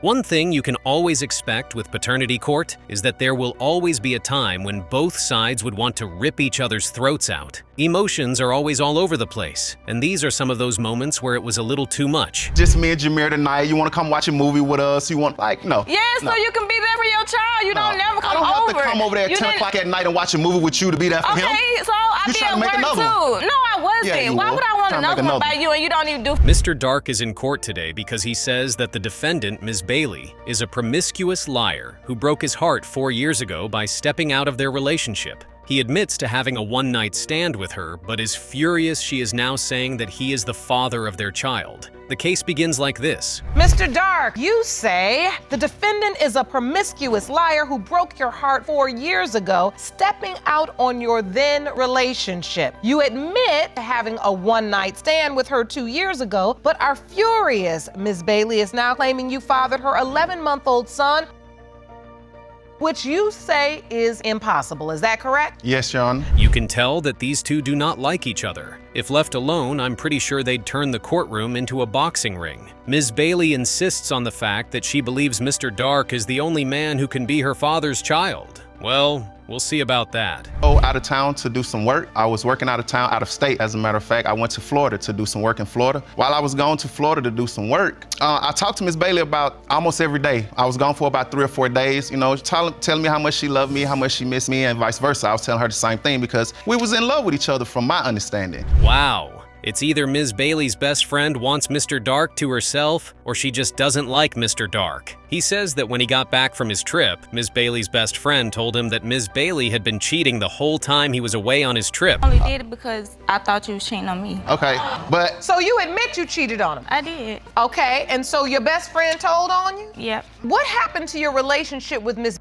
One thing you can always expect with paternity court is that there will always be a time when both sides would want to rip each other's throats out. Emotions are always all over the place, and these are some of those moments where it was a little too much. Just me and Jameer tonight. You want to come watch a movie with us? You want, no. Yeah, so you can be there for your child. You don't never come over. I don't have to come over there at 10 o'clock at night and watch a movie with you to be there for him. Okay, so I be at work too. No, I wasn't. Yeah, Why would I want another one by you and you don't even do? Mr. Dark is in court today because he says that the defendant, Ms. Bailey, is a promiscuous liar who broke his heart 4 years ago by stepping out of their relationship. He admits to having a one-night stand with her, but is furious she is now saying that he is the father of their child. The case begins like this. Mr. Dark, you say the defendant is a promiscuous liar who broke your heart 4 years ago, stepping out on your then relationship. You admit to having a one-night stand with her 2 years ago, but are furious Ms. Bailey is now claiming you fathered her 11-month-old son, which you say is impossible. Is that correct? Yes, Your Honor. You can tell that these two do not like each other. If left alone, I'm pretty sure they'd turn the courtroom into a boxing ring. Ms. Bailey insists on the fact that she believes Mr. Dark is the only man who can be her father's child. Well, we'll see about that. Out of town to do some work. I was working out of town, out of state, as a matter of fact. I went to Florida to do some work in Florida. While I was going to Florida to do some work, I talked to Ms. Bailey about almost every day. I was gone for about 3 or 4 days, telling me how much she loved me, how much she missed me, and vice versa. I was telling her the same thing because we was in love with each other from my understanding. Wow. It's either Ms. Bailey's best friend wants Mr. Dark to herself, or she just doesn't like Mr. Dark. He says that when he got back from his trip, Ms. Bailey's best friend told him that Ms. Bailey had been cheating the whole time he was away on his trip. I only did it because I thought you was cheating on me. Okay, but... So you admit you cheated on him? I did. Okay, and so your best friend told on you? Yep. What happened to your relationship with Ms.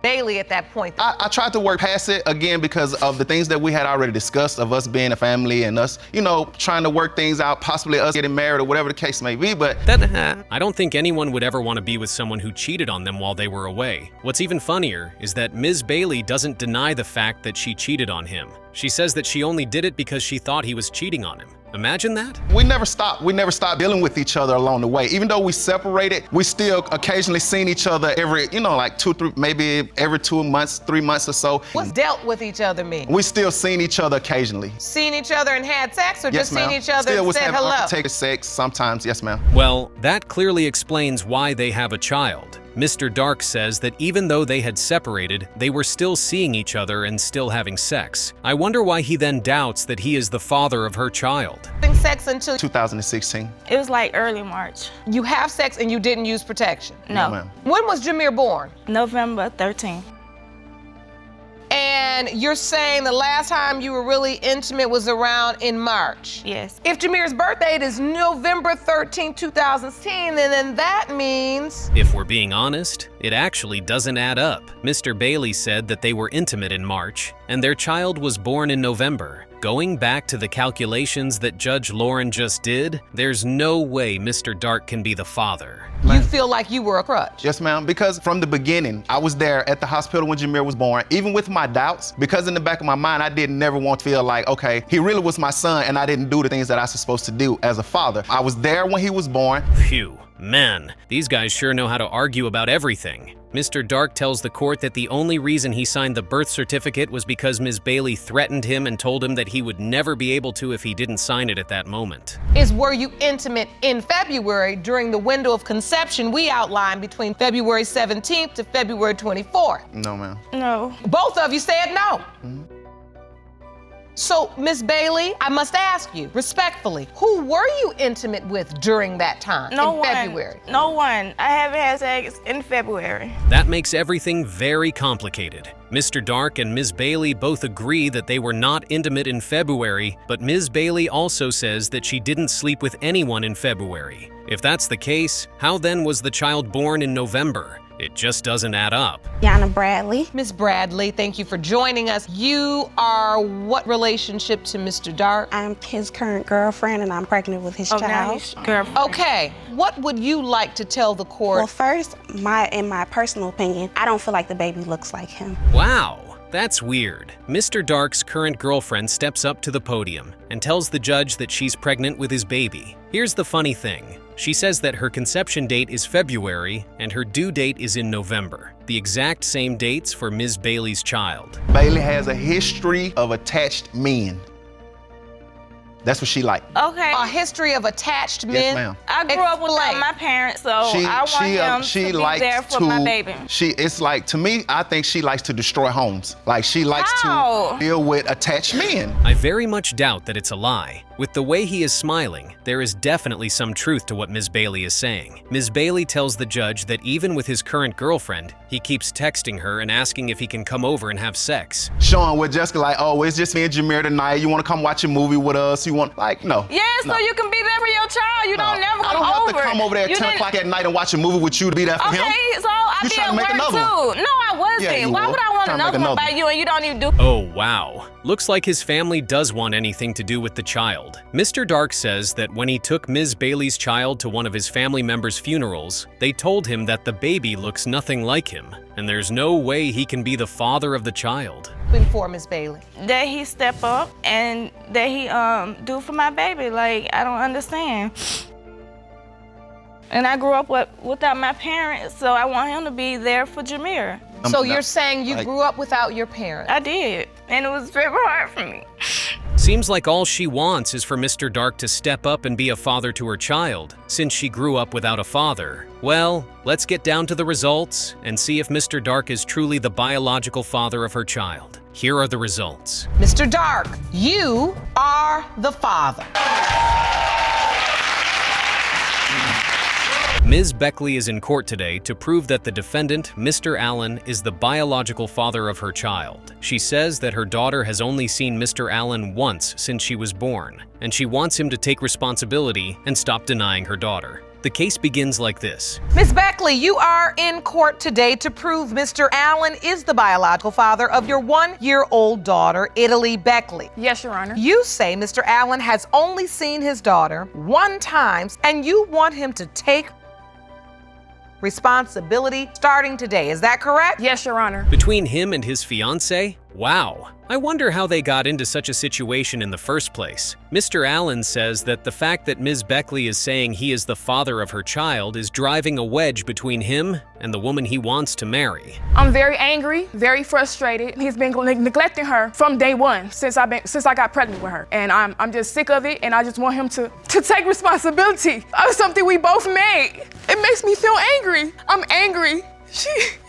Bailey at that point? I tried to work past it again because of the things that we had already discussed of us being a family and us, trying to work things out, possibly us getting married or whatever the case may be, but... I don't think anyone would ever want to be with someone who cheated on them while they were away. What's even funnier is that Ms. Bailey doesn't deny the fact that she cheated on him. She says that she only did it because she thought he was cheating on him. Imagine that? We never stopped. We never stopped dealing with each other along the way. Even though we separated, we still occasionally seen each other every, like 2, 3, maybe every 2 months, 3 months or so. What's dealt with each other mean? We still seen each other occasionally. Seen each other and had sex, or yes, just seen each other still and said hello? Still was having sex sometimes, yes, ma'am. Well, that clearly explains why they have a child. Mr. Dark says that even though they had separated, they were still seeing each other and still having sex. I wonder why he then doubts that he is the father of her child. Having sex until 2016. It was like early March. You have sex and you didn't use protection? No. ma'am. When was Jameer born? November 13th. And you're saying the last time you were really intimate was around in March? Yes. If Jameer's birth date is November 13, 2016, then that means... If we're being honest, it actually doesn't add up. Mr. Bailey said that they were intimate in March, and their child was born in November. Going back to the calculations that Judge Lauren just did, there's no way Mr. Dark can be the father. You feel like you were a crutch? Yes, ma'am, because from the beginning, I was there at the hospital when Jameer was born, even with my doubts, because in the back of my mind, I didn't never want to feel like, okay, he really was my son and I didn't do the things that I was supposed to do as a father. I was there when he was born. Phew, man, these guys sure know how to argue about everything. Mr. Dark tells the court that the only reason he signed the birth certificate was because Ms. Bailey threatened him and told him that he would never be able to if he didn't sign it at that moment. Were you intimate in February during the window of conception we outlined between February 17th to February 24th? No, ma'am. No. Both of you said no. So, Ms. Bailey, I must ask you, respectfully, who were you intimate with during that time in February? No one. I haven't had sex in February. That makes everything very complicated. Mr. Dark and Ms. Bailey both agree that they were not intimate in February, but Ms. Bailey also says that she didn't sleep with anyone in February. If that's the case, how then was the child born in November? It just doesn't add up. Yana Bradley. Ms. Bradley, thank you for joining us. You are what relationship to Mr. Dark? I'm his current girlfriend and I'm pregnant with his child. Girlfriend. Okay, what would you like to tell the court? Well, first, in my personal opinion, I don't feel like the baby looks like him. Wow. That's weird. Mr. Dark's current girlfriend steps up to the podium and tells the judge that she's pregnant with his baby. Here's the funny thing. She says that her conception date is February and her due date is in November, the exact same dates for Ms. Bailey's child. Bailey has a history of attached men. That's what she like. Okay. A history of attached men. Yes, ma'am. I grew up without Explain. my parents, so I want him to be there for my baby. It's like, to me, I think she likes to destroy homes. Like, she likes How? to deal with attached men. I very much doubt that it's a lie. With the way he is smiling, there is definitely some truth to what Ms. Bailey is saying. Ms. Bailey tells the judge that even with his current girlfriend, he keeps texting her and asking if he can come over and have sex. Showing with Jessica like, oh, it's just me and Jameer tonight. You want to come watch a movie with us? You want, like, no. Yeah, so you can be there for your child. You don't never I come don't have over. to come over there at You 10 didn't- o'clock at night and watch a movie with you to be there for him. Okay, so I You be trying at to make work another one. too. No, I wasn't. Yeah, you Why will. would I want Trying to make another one another by you and you don't even do? Oh wow. Looks like his family does want anything to do with the child. Mr. Dark says that when he took Ms. Bailey's child to one of his family members' funerals, they told him that the baby looks nothing like him, and there's no way he can be the father of the child. For Ms. Bailey. That he step up and that he do for my baby. Like, I don't understand. And I grew up without my parents, so I want him to be there for Jameer. So you're saying you grew up without your parents? I did, and it was very hard for me. Seems like all she wants is for Mr. Dark to step up and be a father to her child, since she grew up without a father. Well, let's get down to the results and see if Mr. Dark is truly the biological father of her child. Here are the results. Mr. Dark, you are the father. Ms. Beckley is in court today to prove that the defendant, Mr. Allen, is the biological father of her child. She says that her daughter has only seen Mr. Allen once since she was born, and she wants him to take responsibility and stop denying her daughter. The case begins like this. Ms. Beckley, you are in court today to prove Mr. Allen is the biological father of your 1-year-old daughter, Italy Beckley. Yes, Your Honor. You say Mr. Allen has only seen his daughter one time, and you want him to take responsibility starting today. Is that correct? Yes, Your Honor. Between him and his fiancée? Wow. I wonder how they got into such a situation in the first place. Mr. Allen says that the fact that Ms. Beckley is saying he is the father of her child is driving a wedge between him and the woman he wants to marry. I'm very angry, very frustrated. He's been neglecting her from day one since I got pregnant with her. And I'm just sick of it, and I just want him to take responsibility of something we both made. It makes me feel angry. I'm angry.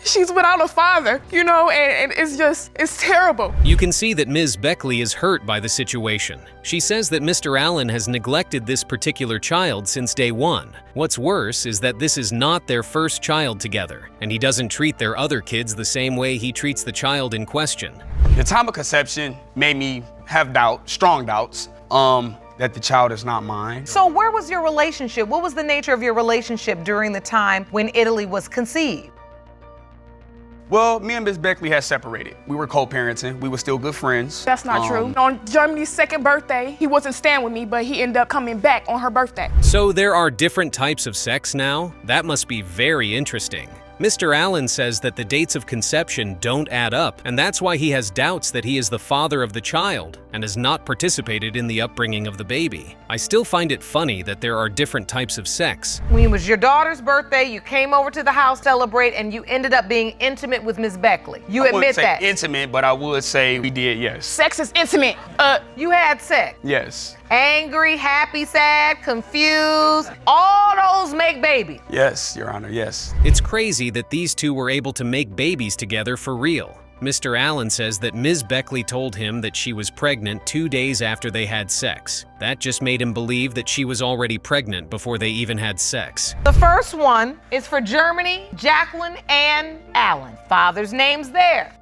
She's without a father, you know, and it's terrible. You can see that Ms. Beckley is hurt by the situation. She says that Mr. Allen has neglected this particular child since day one. What's worse is that this is not their first child together, and he doesn't treat their other kids the same way he treats the child in question. The time of conception made me have strong doubts, that the child is not mine. So where was your relationship? What was the nature of your relationship during the time when Italy was conceived? Well, me and Ms. Beckley had separated. We were co-parenting. We were still good friends. That's not true. On Germany's second birthday, he wasn't staying with me, but he ended up coming back on her birthday. So there are different types of sex now? That must be very interesting. Mr. Allen says that the dates of conception don't add up, and that's why he has doubts that he is the father of the child and has not participated in the upbringing of the baby. I still find it funny that there are different types of sex. When it was your daughter's birthday, you came over to the house to celebrate, and you ended up being intimate with Ms. Beckley. You I admit wouldn't say that? intimate, but I would say we did, yes. Sex is intimate. You had sex. Yes. Angry, happy, sad, confused. All those make babies. Yes, Your Honor, yes. It's crazy that these two were able to make babies together for real. Mr. Allen says that Ms. Beckley told him that she was pregnant 2 days after they had sex. That just made him believe that she was already pregnant before they even had sex. The first one is for Germany, Jacqueline Ann Allen. Father's name's there.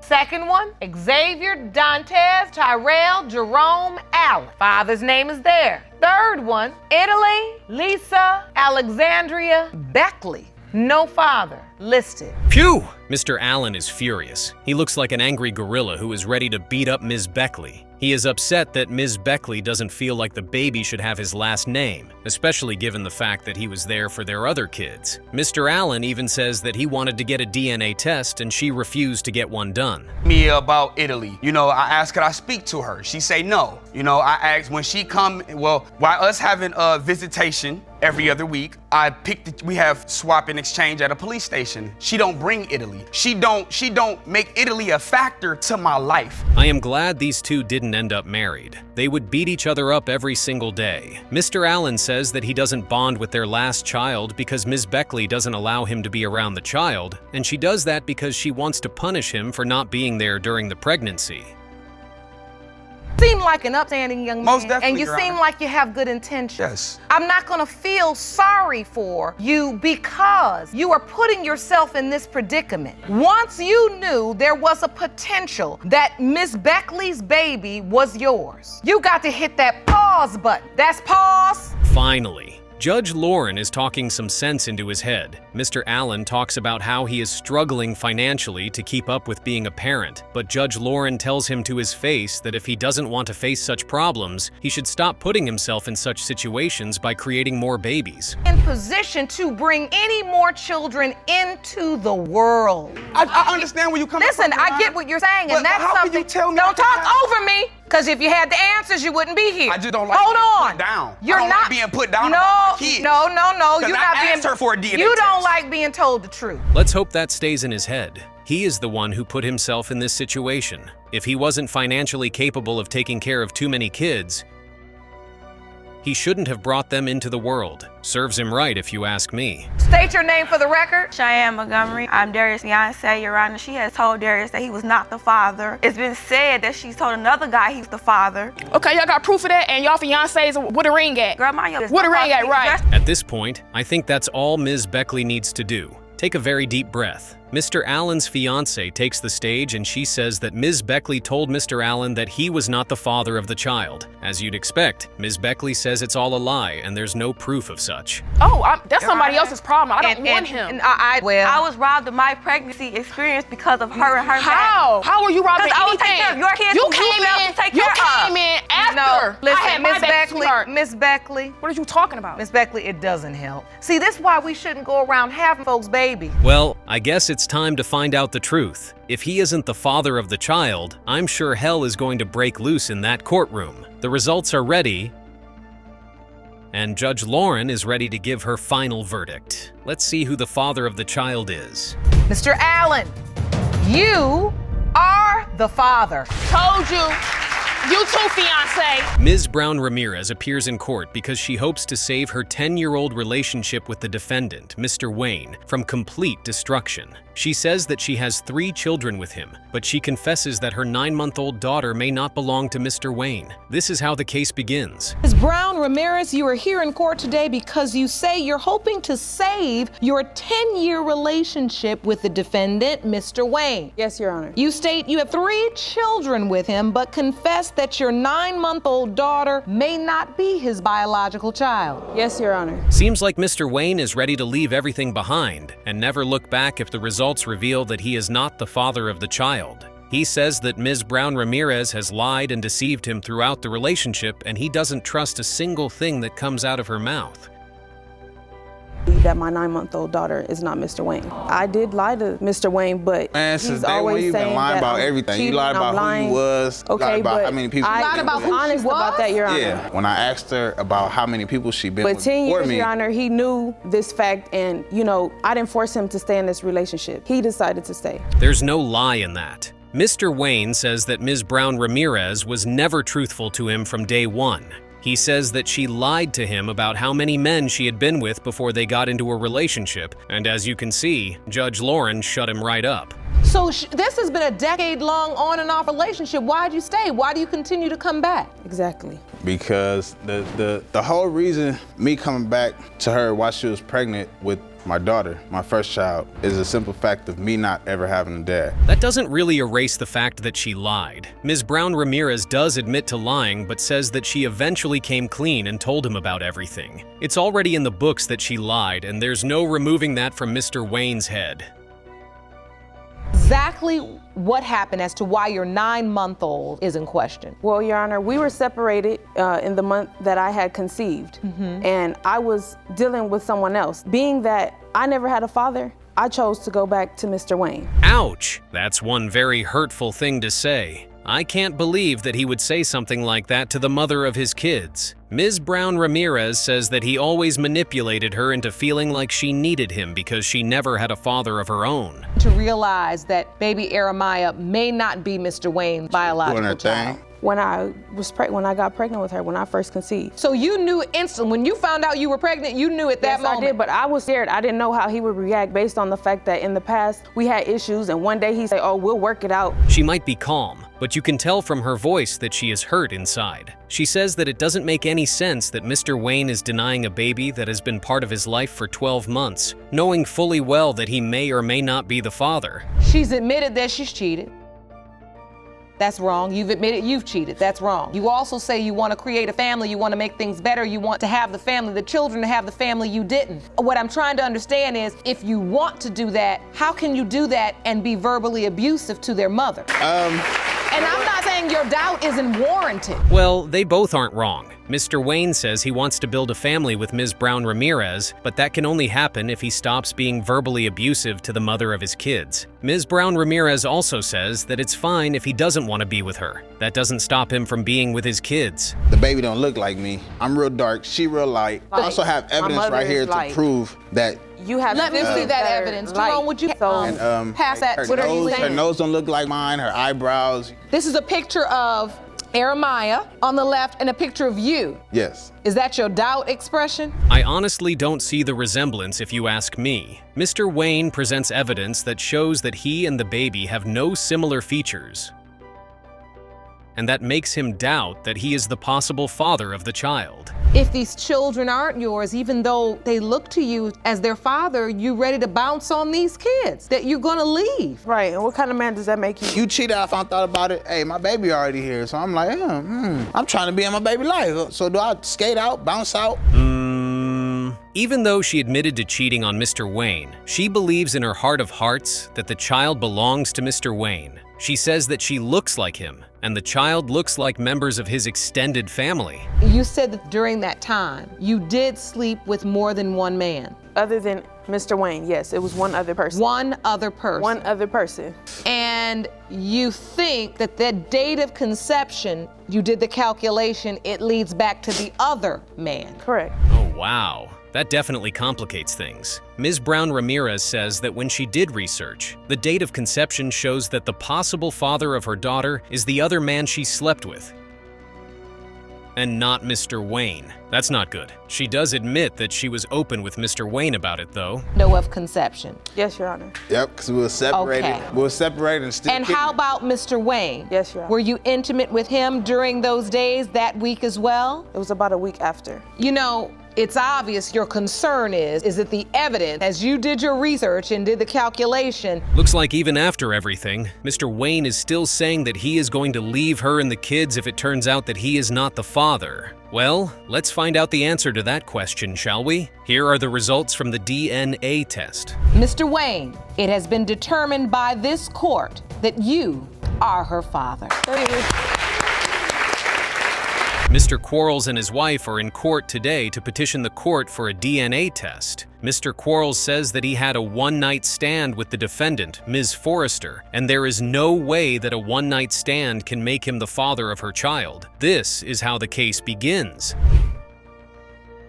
Second one, Xavier Dantes Tyrell Jerome Allen. Father's name is there. Third one, Italy Lisa Alexandria Beckley. No father listed. Phew! Mr. Allen is furious. He looks like an angry gorilla who is ready to beat up Ms. Beckley. He is upset that Ms. Beckley doesn't feel like the baby should have his last name, especially given the fact that he was there for their other kids. Mr. Allen even says that he wanted to get a DNA test and she refused to get one done. Me about Italy. I asked could I speak to her. She say no. I asked when she come, while us having a visitation every other week, we have swap and exchange at a police station. She don't bring Italy. She don't make Italy a factor to my life. I am glad these two didn't end up married. They would beat each other up every single day. Mr. Allen says that he doesn't bond with their last child because Ms. Beckley doesn't allow him to be around the child, and she does that because she wants to punish him for not being there during the pregnancy. Seem like an upstanding young man, Most definitely, and you Your seem Honor. like you have good intentions. Yes. I'm not gonna feel sorry for you because you are putting yourself in this predicament. Once you knew there was a potential that Miss Beckley's baby was yours, you got to hit that pause button. That's pause. Finally, Judge Lauren is talking some sense into his head. Mr. Allen talks about how he is struggling financially to keep up with being a parent, but Judge Lauren tells him to his face that if he doesn't want to face such problems, he should stop putting himself in such situations by creating more babies. In position to bring any more children into the world. I understand where you coming Listen, from. Your I get Honor. what you're saying, But and that's how can something. you tell me Don't I talk can't- over me, because if you had the answers, you wouldn't be here. I just don't like Hold being on. put down. You're I don't not like being put down No, about my kids. no. 'Cause You're I not asked being. her for a DNA You don't test. like being told the truth. Let's hope that stays in his head. He is the one who put himself in this situation. If he wasn't financially capable of taking care of too many kids, he shouldn't have brought them into the world. Serves him right, if you ask me. State your name for the record. Cheyenne Montgomery. I'm Darius' fiance, Your Honor. She has told Darius that he was not the father. It's been said that she's told another guy he's the father. Okay, y'all got proof of that, and y'all fiancés, where the ring at? Girl, my youngest. Where the ring at, right? At this point, I think that's all Ms. Beckley needs to do. Take a very deep breath. Mr. Allen's fiance takes the stage and she says that Ms. Beckley told Mr. Allen that he was not the father of the child. As you'd expect, Ms. Beckley says it's all a lie and there's no proof of such. Oh, that's somebody else's problem. I don't want him. And I was robbed of my pregnancy experience because of her and her How? How were you robbing Because I was anything? taking care of your kids You who came moved out in. to take You care of. came in after. No, I listen, had my Miss baby, Beckley. sweetheart. Miss Beckley. What are you talking about? Miss Beckley, it doesn't help. See, this is why we shouldn't go around having folks' babies. Well, I guess it's time to find out the truth. If he isn't the father of the child, I'm sure hell is going to break loose in that courtroom. The results are ready, and Judge Lauren is ready to give her final verdict. Let's see who the father of the child is. Mr. Allen, you are the father. Told you. You too, fiance. Ms. Brown Ramirez appears in court because she hopes to save her 10-year-old relationship with the defendant, Mr. Wayne, from complete destruction. She says that she has 3 children with him, but she confesses that her 9-month-old daughter may not belong to Mr. Wayne. This is how the case begins. Ms. Brown Ramirez, you are here in court today because you say you're hoping to save your 10-year relationship with the defendant, Mr. Wayne. Yes, Your Honor. You state you have 3 children with him, but confess that your 9-month-old daughter may not be his biological child. Yes, Your Honor. Seems like Mr. Wayne is ready to leave everything behind and never look back if the results reveal that he is not the father of the child. He says that Ms. Brown Ramirez has lied and deceived him throughout the relationship, and he doesn't trust a single thing that comes out of her mouth. That my 9-month-old daughter is not Mr. Wayne. I did lie to Mr. Wayne, but Man, since he's day one, always you've been saying lying that about I'm everything. You cheating, lied I'm about lying. who you was, Okay, lied about but how many people I you lied been about with. who she honest about that, Your Honor. Yeah, when I asked her about how many people she been But with 10 before years, me, Your Honor, he knew this fact, and I didn't force him to stay in this relationship. He decided to stay. There's no lie in that. Mr. Wayne says that Ms. Brown Ramirez was never truthful to him from day one. He says that she lied to him about how many men she had been with before they got into a relationship, and as you can see, Judge Lauren shut him right up. So this has been a decade-long on and off relationship. Why'd you stay? Why do you continue to come back? Exactly. because the whole reason me coming back to her while she was pregnant with my daughter, my first child, is a simple fact of me not ever having a dad. That doesn't really erase the fact that she lied. Ms. Brown Ramirez does admit to lying, but says that she eventually came clean and told him about everything. It's already in the books that she lied, and there's no removing that from Mr. Wayne's head. exactly what happened as to why your 9-month-old is in question. Well, Your Honor, we were separated in the month that I had conceived, and I was dealing with someone else. Being that I never had a father, I chose to go back to Mr. Wayne. Ouch! That's one very hurtful thing to say. I can't believe that he would say something like that to the mother of his kids. Ms. Brown Ramirez says that he always manipulated her into feeling like she needed him because she never had a father of her own. To realize that baby Jeremiah may not be Mr. Wayne's biological child. When I got pregnant with her, when I first conceived. So you knew instantly, when you found out you were pregnant, you knew at that moment? I did, but I was scared. I didn't know how he would react based on the fact that in the past, we had issues, and one day he said, oh, we'll work it out. She might be calm, but you can tell from her voice that she is hurt inside. She says that it doesn't make any sense that Mr. Wayne is denying a baby that has been part of his life for 12 months, knowing fully well that he may or may not be the father. She's admitted that she's cheated. That's wrong. You've admitted you've cheated. That's wrong. You also say you want to create a family, you want to make things better, you want to have the family, the children to have the family you didn't. What I'm trying to understand is, if you want to do that, how can you do that and be verbally abusive to their mother? And I'm not saying your doubt isn't warranted. Well, they both aren't wrong. Mr. Wayne says he wants to build a family with Ms. Brown Ramirez, but that can only happen if he stops being verbally abusive to the mother of his kids. Ms. Brown Ramirez also says that it's fine if he doesn't want to be with her. That doesn't stop him from being with his kids. The baby don't look like me. I'm real dark, she real light. I also have evidence right here to prove that. You have Let me see that evidence. Jerome, would you pass that? Her nose don't look like mine, her eyebrows. This is a picture of Jeremiah on the left and a picture of you. Yes. Is that your doubt expression? I honestly don't see the resemblance if you ask me. Mr. Wayne presents evidence that shows that he and the baby have no similar features, and that makes him doubt that he is the possible father of the child. If these children aren't yours, even though they look to you as their father, you ready to bounce on these kids, that you're gonna leave. Right, and what kind of man does that make you? You cheated, I thought about it. Hey, my baby already here, so I'm like, I'm trying to be in my baby life. So do I skate out, bounce out? Even though she admitted to cheating on Mr. Wayne, she believes in her heart of hearts that the child belongs to Mr. Wayne. She says that she looks like him, and the child looks like members of his extended family. You said that during that time, you did sleep with more than one man. Other than Mr. Wayne, yes, it was one other person. One other person. One other person. And you think that the date of conception, you did the calculation, it leads back to the other man. Correct. Oh, wow. That definitely complicates things. Ms. Brown Ramirez says that when she did research, the date of conception shows that the possible father of her daughter is the other man she slept with, and not Mr. Wayne. That's not good. She does admit that she was open with Mr. Wayne about it, though. No of conception. Yes, Your Honor. Yep, because we were separated. Okay. We were separated and still. And how about Mr. Wayne? Yes, Your Honor. Were you intimate with him during those days, that week as well? It was about a week after. You know, it's obvious your concern is that the evidence, as you did your research and did the calculation. Looks like even after everything, Mr. Wayne is still saying that he is going to leave her and the kids if it turns out that he is not the father. Well, let's find out the answer to that question, shall we? Here are the results from the DNA test. Mr. Wayne, it has been determined by this court that you are her father. Mr. Quarles and his wife are in court today to petition the court for a DNA test. Mr. Quarles says that he had a one-night stand with the defendant, Ms. Forrester, and there is no way that a one-night stand can make him the father of her child. This is how the case begins.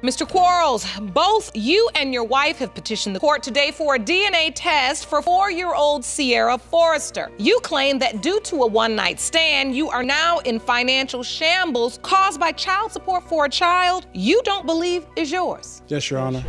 Mr. Quarles, both you and your wife have petitioned the court today for a DNA test for 4-year-old Sierra Forrester. You claim that due to a one-night stand, you are now in financial shambles caused by child support for a child you don't believe is yours. Yes, Your Honor.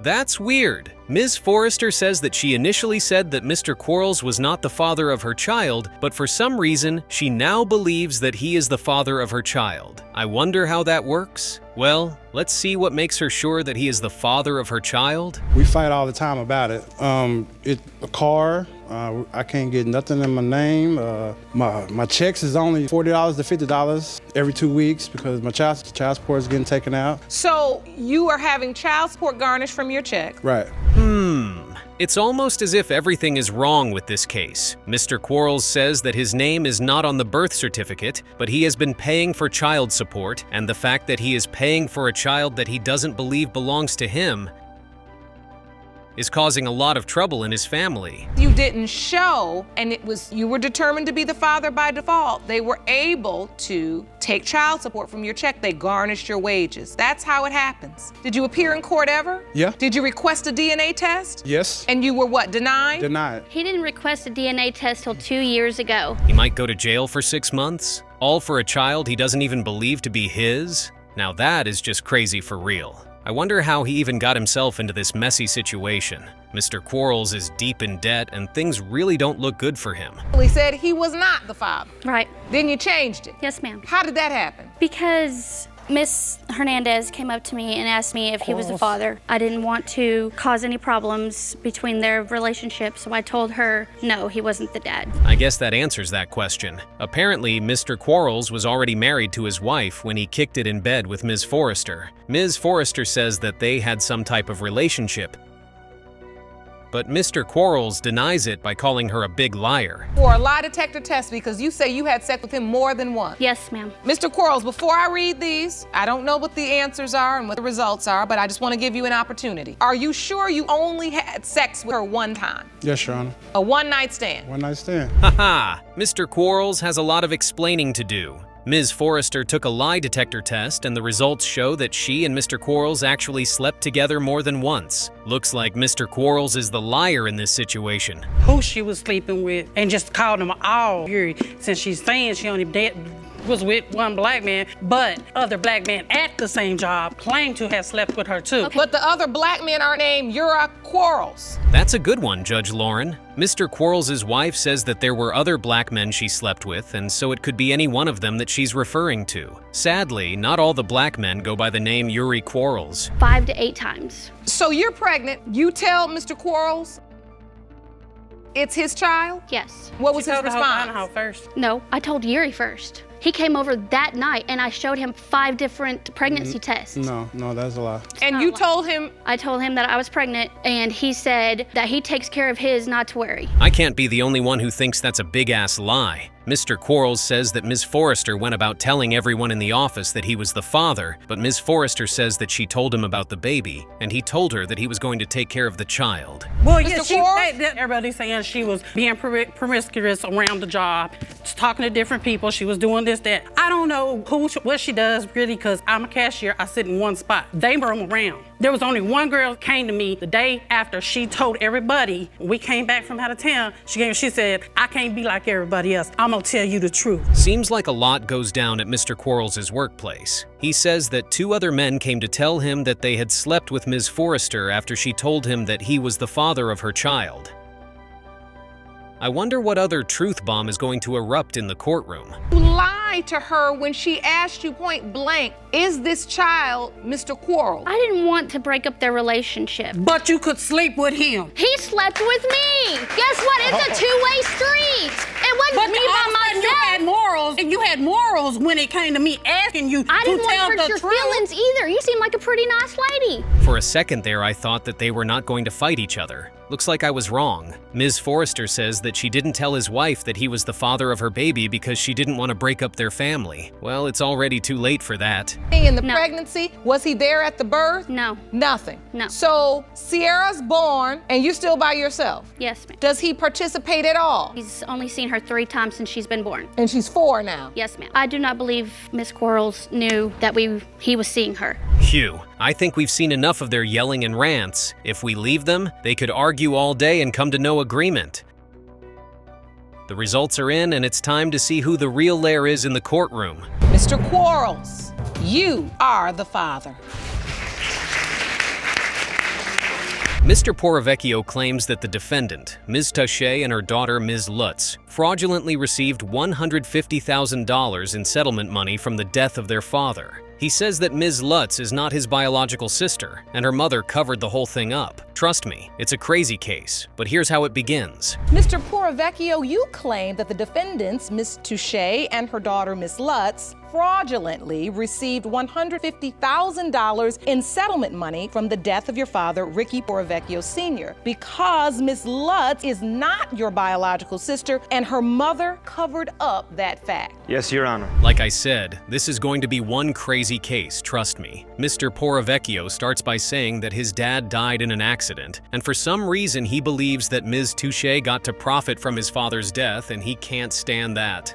That's weird. Ms. Forrester says that she initially said that Mr. Quarles was not the father of her child, but for some reason, she now believes that he is the father of her child. I wonder how that works. Well, let's see what makes her sure that he is the father of her child. We fight all the time about it. A car, I can't get nothing in my name. My checks is only $40 to $50 every 2 weeks because my child support is getting taken out. So you are having child support garnished from your check? Right. It's almost as if everything is wrong with this case. Mr. Quarles says that his name is not on the birth certificate, but he has been paying for child support, and the fact that he is paying for a child that he doesn't believe belongs to him is causing a lot of trouble in his family. You didn't show, and you were determined to be the father by default. They were able to take child support from your check. They garnished your wages. That's how it happens. Did you appear in court ever? Yeah. Did you request a DNA test? Yes. And you were what, denied? Denied. He didn't request a DNA test till 2 years ago. He might go to jail for 6 months, all for a child he doesn't even believe to be his. Now that is just crazy for real. I wonder how he even got himself into this messy situation. Mr. Quarles is deep in debt and things really don't look good for him. He said he was not the father. Right. Then you changed it. Yes, ma'am. How did that happen? Because Miss Hernandez came up to me and asked me if he was the father. I didn't want to cause any problems between their relationship, so I told her, no, he wasn't the dad. I guess that answers that question. Apparently, Mr. Quarles was already married to his wife when he kicked it in bed with Ms. Forrester. Ms. Forrester says that they had some type of relationship, but Mr. Quarles denies it by calling her a big liar. For a lie detector test, because you say you had sex with him more than once. Yes, ma'am. Mr. Quarles, before I read these, I don't know what the answers are and what the results are, but I just want to give you an opportunity. Are you sure you only had sex with her one time? Yes, Your Honor. A one-night stand? One night stand. Haha, Mr. Quarles has a lot of explaining to do. Ms. Forrester took a lie detector test and the results show that she and Mr. Quarles actually slept together more than once. Looks like Mr. Quarles is the liar in this situation. Who she was sleeping with and just called them all weird, since she's saying she only was with one black man, but other black men at the same job claim to have slept with her too. Okay. But the other black men are named Quarles. That's a good one, Judge Lauren. Mr. Quarles' wife says that there were other black men she slept with, and so it could be any one of them that she's referring to. Sadly, not all the black men go by the name Yuri Quarles. 5 to 8 times. So you're pregnant, you tell Mr. Quarles it's his child? Yes. What was his response? First. No, I told Yuri first. He came over that night and I showed him 5 different pregnancy tests. No, that's a lie. And you told him? I told him that I was pregnant and he said that he takes care of his, not to worry. I can't be the only one who thinks that's a big-ass lie. Mr. Quarles says that Ms. Forrester went about telling everyone in the office that he was the father, but Ms. Forrester says that she told him about the baby, and he told her that he was going to take care of the child. Well, yeah, everybody's saying she was being promiscuous around the job, just talking to different people. She was doing this, that. I don't know what she does really, because I'm a cashier. I sit in one spot. They roam around. There was only one girl who came to me the day after she told everybody. We came back from out of town. She said, I can't be like everybody else. I'm gonna tell you the truth. Seems like a lot goes down at Mr. Quarles' workplace. He says that 2 other men came to tell him that they had slept with Ms. Forrester after she told him that he was the father of her child. I wonder what other truth bomb is going to erupt in the courtroom. You lied to her when she asked you point blank, is this child Mr. Quarles? I didn't want to break up their relationship. But you could sleep with him. He slept with me. Guess what? It's a two-way street. It wasn't me by myself. You had morals, and you had morals when it came to me asking you I didn't to want tell to hurt the your truth. feelings either. You seem like a pretty nice lady. For a second there, I thought that they were not going to fight each other. Looks like I was wrong. Ms. Forrester says that she didn't tell his wife that he was the father of her baby because she didn't want to break up their family. Well, it's already too late for that. In the pregnancy, was he there at the birth? No. Nothing? No. So Sierra's born and you're still by yourself? Yes, ma'am. Does he participate at all? He's only seen her 3 times since she's been born. And she's 4 now? Yes, ma'am. I do not believe Miss Quarles knew that he was seeing her. Phew, I think we've seen enough of their yelling and rants. If we leave them, they could argue all day and come to no agreement. The results are in, and it's time to see who the real lair is in the courtroom. Mr. Quarles, you are the father. Mr. Porrovecchio claims that the defendant, Ms. Taché, and her daughter, Ms. Lutz, fraudulently received $150,000 in settlement money from the death of their father. He says that Ms. Lutz is not his biological sister, and her mother covered the whole thing up. Trust me, it's a crazy case, but here's how it begins. Mr. Porrovecchio, you claim that the defendants, Ms. Touche and her daughter, Ms. Lutz, fraudulently received $150,000 in settlement money from the death of your father, Ricky Porrovecchio Sr., because Ms. Lutz is not your biological sister and her mother covered up that fact. Yes, Your Honor. Like I said, this is going to be one crazy case, trust me. Mr. Porrovecchio starts by saying that his dad died in an accident, and for some reason he believes that Ms. Touche got to profit from his father's death, and he can't stand that.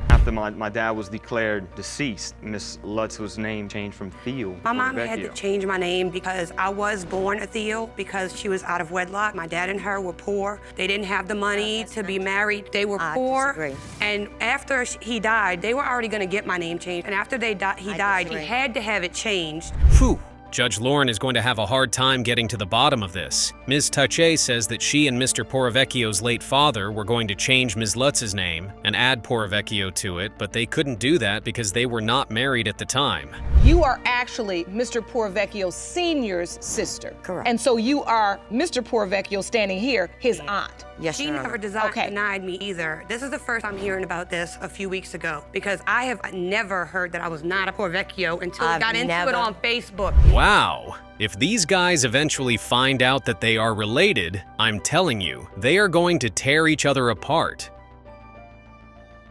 After my dad was declared deceased, Miss Lutz's name changed from Theo. My mom had to change my name because I was born a Theo because she was out of wedlock. My dad and her were poor. They didn't have the money to be married. They were poor. Disagree. And after he died, they were already going to get my name changed. And after he died, he had to have it changed. Phew. Judge Lauren is going to have a hard time getting to the bottom of this. Ms. Touche says that she and Mr. Porrovecchio's late father were going to change Ms. Lutz's name and add Porrovecchio to it, but they couldn't do that because they were not married at the time. You are actually Mr. Porrovecchio Sr.'s sister. Correct. And so you are Mr. Porrovecchio standing here, his aunt. Yes, She Your never Honor. denied me either. This is the first I'm hearing about this a few weeks ago because I have never heard that I was not a Porrovecchio until I got into it on Facebook. Wow. If these guys eventually find out that they are related, I'm telling you, they are going to tear each other apart.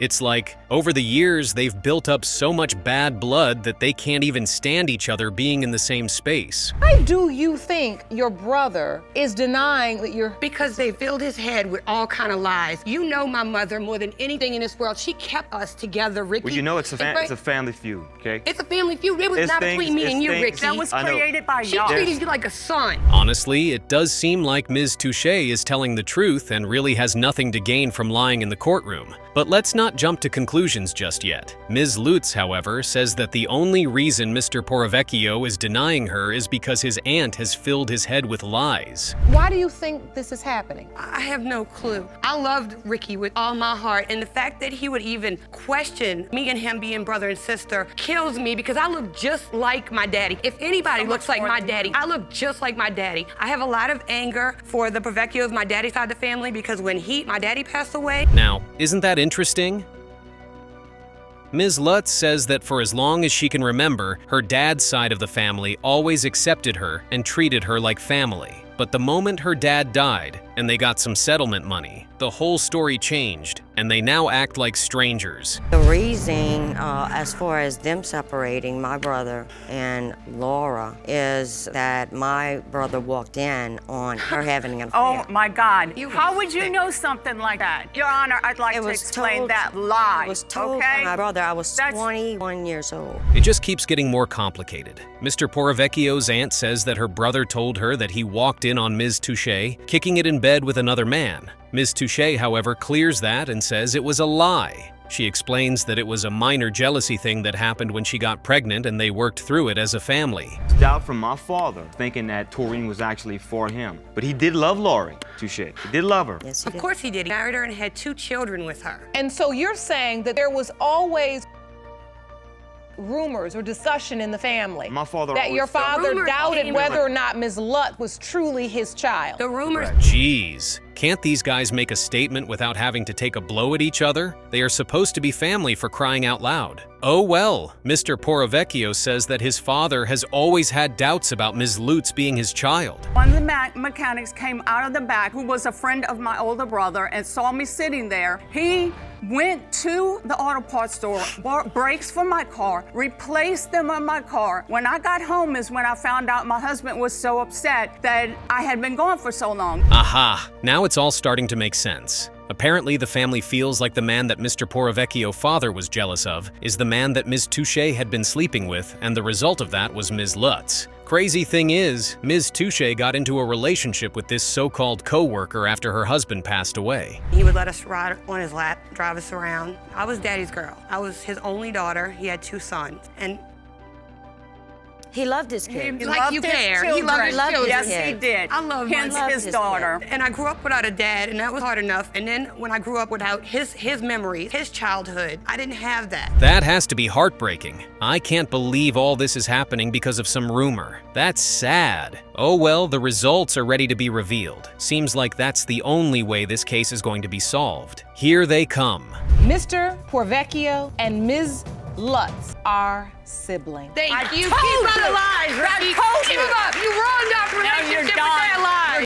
It's like, over the years, they've built up so much bad blood that they can't even stand each other being in the same space. Why do you think your brother is denying that you're... Because they filled his head with all kind of lies. You know my mother more than anything in this world. She kept us together, Ricky. Well, you know it's a family feud, okay? It's a family feud. It was It's not things- between me it's and you, things- Ricky. That was I know. created by She y'all. treated you like a son. Honestly, it does seem like Ms. Touche is telling the truth and really has nothing to gain from lying in the courtroom. But let's not jump to conclusions just yet. Ms. Lutz, however, says that the only reason Mr. Porrovecchio is denying her is because his aunt has filled his head with lies. Why do you think this is happening? I have no clue. I loved Ricky with all my heart, and the fact that he would even question me and him being brother and sister kills me because I look just like my daddy. If anybody looks like my daddy, I look just like my daddy. I have a lot of anger for the Porrovecchios, my daddy's side of the family, because when my daddy passed away. Now, isn't that interesting? Ms. Lutz says that for as long as she can remember, her dad's side of the family always accepted her and treated her like family. But the moment her dad died and they got some settlement money, the whole story changed and they now act like strangers. The reason, as far as them separating, my brother and Laura, is that my brother walked in on her having an affair. Oh my God. How would you know something like that? Your Honor, I'd like to explain that lie. It was told by my brother. I was 21 years old. It just keeps getting more complicated. Mr. Porrovecchio's aunt says that her brother told her that he walked in on Ms. Touche, kicking it in bed with another man. Ms. Touche, however, clears that and says it was a lie. She explains that it was a minor jealousy thing that happened when she got pregnant and they worked through it as a family. Doubt from my father, thinking that Taurine was actually for him. But he did love Laurie Touche. He did love her. Yes, Of course he did. He married her and had 2 children with her. And so you're saying that there was always rumors or discussion in the family My father that your always felt- father Rumors doubted came whether like- or not Ms. Lutz was truly his child. The rumors. Jeez, can't these guys make a statement without having to take a blow at each other? They are supposed to be family, for crying out loud. Oh well, Mr. Porrovecchio says that his father has always had doubts about Ms. Lutz being his child. One of the mechanics came out of the back, who was a friend of my older brother, and saw me sitting there. He went to the auto parts store, bought brakes for my car, replaced them on my car. When I got home is when I found out my husband was so upset that I had been gone for so long. Aha, now it's all starting to make sense. Apparently, the family feels like the man that Mr. Porrovecchio father was jealous of is the man that Ms. Touche had been sleeping with, and the result of that was Ms. Lutz. Crazy thing is, Ms. Touche got into a relationship with this so-called co-worker after her husband passed away. He would let us ride on his lap, drive us around. I was daddy's girl. I was his only daughter. He had 2 sons. And He loved his kids. He Like loved you his care. He children. loved his children. Yes, he did. I love Hence my his daughter. And I grew up without a dad, and that was hard enough. And then when I grew up without his memories, his childhood, I didn't have that. That has to be heartbreaking. I can't believe all this is happening because of some rumor. That's sad. Oh well, the results are ready to be revealed. Seems like that's the only way this case is going to be solved. Here they come. Mr. Porrovecchio and Ms. Lutz are siblings. Thank you. told Keep you. on the lies, Ricky. I told Keep you. them up. You ruined our Now you're relationship with done. that lie.